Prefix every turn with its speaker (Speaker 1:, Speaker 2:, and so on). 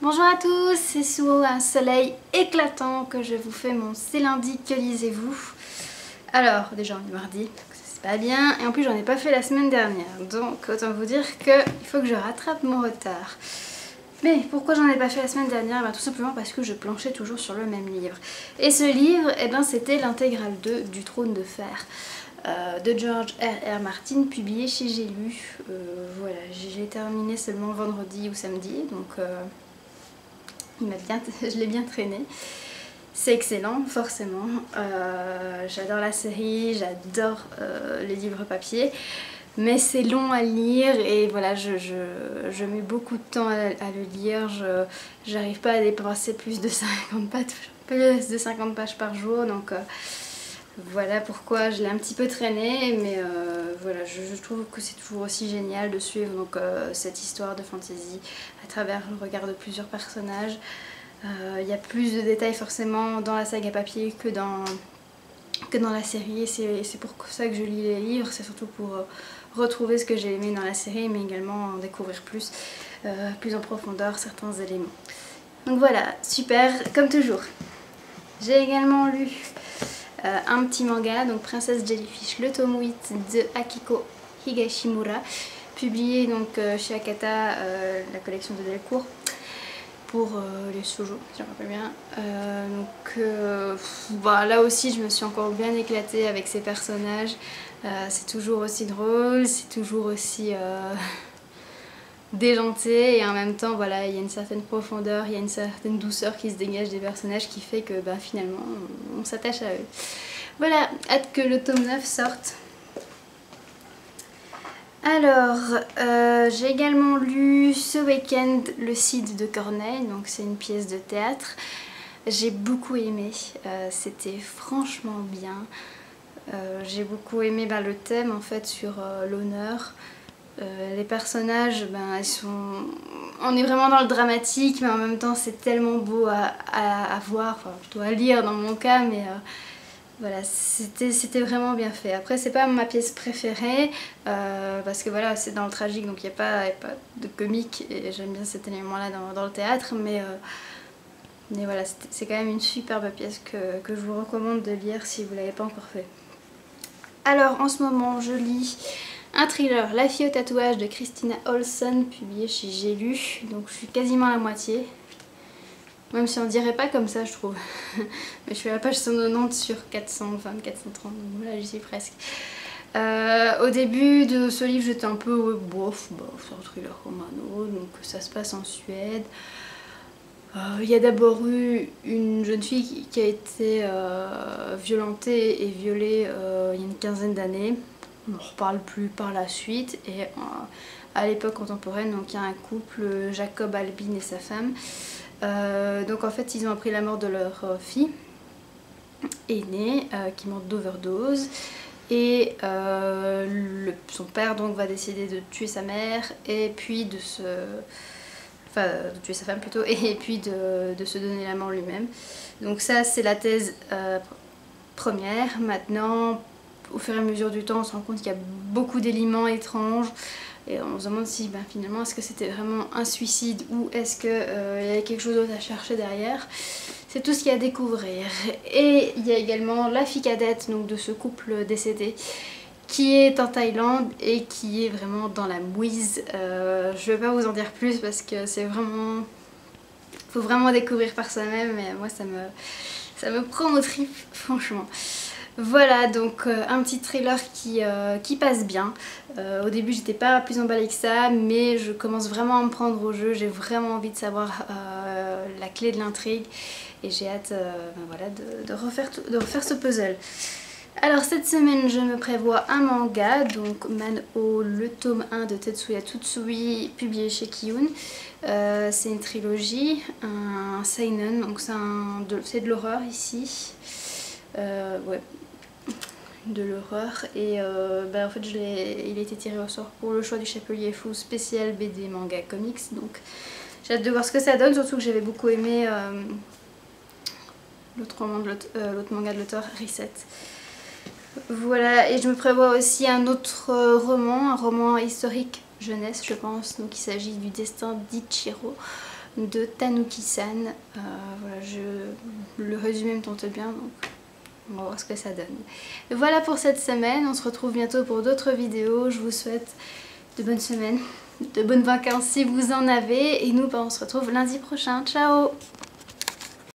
Speaker 1: Bonjour à tous, c'est sous un soleil éclatant que je vous fais mon C'est lundi, que lisez-vous? Alors, déjà on est mardi, donc ça c'est pas bien, et en plus j'en ai pas fait la semaine dernière, donc autant vous dire qu'il faut que je rattrape mon retard. Mais pourquoi j'en ai pas fait la semaine dernière? Tout simplement parce que je planchais toujours sur le même livre. Et ce livre, c'était l'intégrale 2 du Trône de Fer. De George R.R. Martin, publié chez J'ai lu. Voilà, j'ai terminé seulement vendredi ou samedi, donc je l'ai bien traîné. C'est excellent, forcément. J'adore la série, j'adore les livres papier, mais c'est long à lire et voilà, je mets beaucoup de temps à le lire. J'arrive pas à dépasser plus de 50 pages par jour, donc voilà pourquoi je l'ai un petit peu traîné, mais voilà, je trouve que c'est toujours aussi génial de suivre donc, cette histoire de fantasy à travers le regard de plusieurs personnages. Il y a plus de détails forcément dans la saga papier que dans la série, et c'est pour ça que je lis les livres, c'est surtout pour retrouver ce que j'ai aimé dans la série, mais également en découvrir plus en profondeur certains éléments. Donc voilà, super, comme toujours. J'ai également lu un petit manga, donc Princesse Jellyfish, le tome 8 de Akiko Higashimura, publié donc chez Akata, la collection de Delcourt, pour les shoujo, si je me rappelle bien. Là aussi je me suis encore bien éclatée avec ces personnages. C'est toujours aussi drôle, c'est toujours aussi déjanté, et en même temps voilà, il y a une certaine profondeur, il y a une certaine douceur qui se dégage des personnages qui fait que finalement on s'attache à eux. Voilà, hâte que le tome 9 sorte. Alors, j'ai également lu ce week-end Le Cid de Corneille, donc c'est une pièce de théâtre. J'ai beaucoup aimé, c'était franchement bien. J'ai beaucoup aimé le thème en fait sur l'honneur. Les personnages, ils sont... on est vraiment dans le dramatique, mais en même temps c'est tellement beau à voir, enfin plutôt à lire dans mon cas, mais voilà, c'était vraiment bien fait. Après c'est pas ma pièce préférée, parce que voilà, c'est dans le tragique, donc il n'y a pas de comique, et j'aime bien cet élément là dans le théâtre, mais voilà, c'est quand même une superbe pièce que je vous recommande de lire si vous ne l'avez pas encore fait. Alors en ce moment je lis un thriller, La fille au tatouage de Christina Olson, publié chez J'ai lu, donc je suis quasiment à la moitié. Même si on dirait pas comme ça, je trouve. Mais je suis à la page 190 sur 420, 430, donc voilà, j'y suis presque. Au début de ce livre, j'étais un peu bof, c'est un thriller romano, donc ça se passe en Suède. Il y a d'abord eu une jeune fille qui a été violentée et violée il y a une quinzaine d'années. On n'en reparle plus par la suite, et à l'époque contemporaine, donc il y a un couple, Jacob Albin et sa femme. Donc en fait ils ont appris la mort de leur fille aînée qui est morte d'overdose, et son père donc va décider de tuer sa mère, et puis de tuer sa femme plutôt, et puis de se donner la mort lui-même. Donc ça c'est la thèse première. Maintenant, au fur et à mesure du temps, on se rend compte qu'il y a beaucoup d'éléments étranges, et on se demande si finalement est-ce que c'était vraiment un suicide, ou est-ce qu'il y avait quelque chose d'autre à chercher derrière. C'est tout ce qu'il y a à découvrir. Et il y a également la fille cadette donc, de ce couple décédé, qui est en Thaïlande et qui est vraiment dans la mouise. Je ne vais pas vous en dire plus parce que c'est vraiment... faut vraiment découvrir par soi-même, mais moi ça me prend aux tripes, franchement. Voilà, donc un petit thriller qui passe bien. Au début j'étais pas plus emballée que ça, mais je commence vraiment à me prendre au jeu. J'ai vraiment envie de savoir la clé de l'intrigue, et j'ai hâte voilà, de refaire ce puzzle. Alors cette semaine je me prévois un manga, donc Man-O, le tome 1 de Tetsuya Tsutsui, publié chez Kiyun. C'est une trilogie, un seinen, donc c'est de l'horreur ici. Ouais, de l'horreur, et en fait il a été tiré au sort pour le choix du Chapelier Fou spécial BD manga comics, donc j'ai hâte de voir ce que ça donne, surtout que j'avais beaucoup aimé l'autre manga de l'auteur, Reset. Voilà, et je me prévois aussi un autre roman, un roman historique jeunesse je pense, donc il s'agit du destin d'Ichiro, de Tanuki-san. Voilà, le résumé me tente bien, donc on va voir ce que ça donne. Voilà pour cette semaine, on se retrouve bientôt pour d'autres vidéos. Je vous souhaite de bonnes semaines, de bonnes vacances si vous en avez. Et nous, on se retrouve lundi prochain. Ciao!